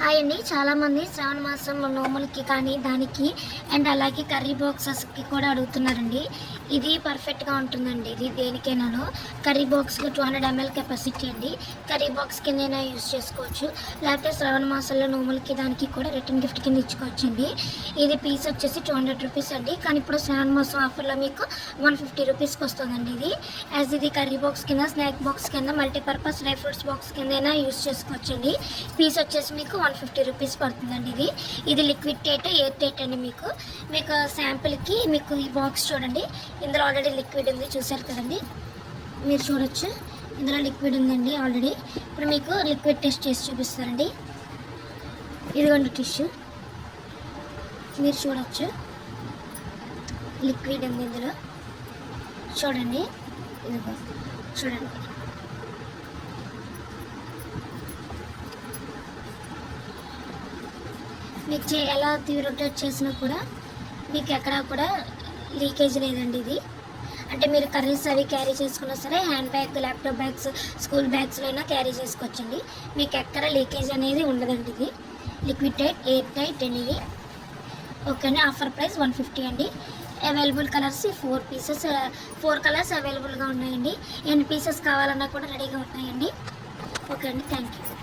Hi అండి. చాలామంది శ్రావణ మాసం నోములకి కానీ దానికి అండ్ అలాగే కర్రీ బాక్సెస్కి కూడా అడుగుతున్నారండి. ఇది పర్ఫెక్ట్గా ఉంటుందండి. ఇది దేనికైనాను కర్రీ బాక్స్కి 200 ml కెపాసిటీ అండి. కర్రీ బాక్స్ కిందైనా యూస్ చేసుకోవచ్చు, లేకపోతే శ్రావణ మాసంలో నోములకి దానికి కూడా రిటర్న్ గిఫ్ట్ కింద ఇచ్చుకోవచ్చండి. ఇది పీస్ వచ్చేసి 200 రూపీస్ అండి. కానీ ఇప్పుడు శ్రావణ మాసం ఆఫర్లో మీకు 150 రూపీస్కి వస్తుందండి. ఇది యాజ్ ఇది కర్రీ బాక్స్ కింద, స్నాక్ బాక్స్ కింద, మల్టీపర్పస్ డ్రై ఫ్రూట్స్ బాక్స్ కిందైనా యూస్ చేసుకోవచ్చండి. పీస్ వచ్చేసి మీకు 150 రూపీస్ పడుతుందండి. ఇది లిక్విడ్ టైట్, ఎయిర్ టైట్ అండి. మీకు శాంపుల్కి మీకు ఈ బాక్స్ చూడండి. ఇందులో ఆల్రెడీ లిక్విడ్ ఉంది, చూసారు కదండి, మీరు చూడొచ్చు. ఇందులో లిక్విడ్ ఉందండి ఆల్రెడీ. ఇప్పుడు మీకు లిక్విడ్ టెస్ట్ చేసి చూపిస్తారండి. ఇదిగోండి టిష్యూ, మీరు చూడొచ్చు, లిక్విడ్ ఉంది ఇందులో. చూడండి, ఇదిగో చూడండి. మీకు ఎలా రొటేట్ చేసినా కూడా మీకు ఎక్కడా కూడా లీకేజ్ లేదండి. ఇది అంటే మీరు కర్రీస్ అవి క్యారీ చేసుకున్నా సరే, hand bag, laptop bags, school బ్యాగ్స్లో అయినా క్యారీ చేసుకోవచ్చండి. మీకు ఎక్కడ లీకేజ్ అనేది ఉండదండి. ఇది లిక్విడ్ టైట్, ఎయిర్ టైట్ అండి. ఇది ఓకే అండి. ఆఫర్ ప్రైస్ 150 అండి. అవైలబుల్ కలర్స్ 4 కలర్స్ అవైలబుల్గా ఉన్నాయండి. ఎన్ని పీసెస్ కావాలన్నా కూడా రెడీగా ఉన్నాయండి. ఓకే అండి, థ్యాంక్ యూ.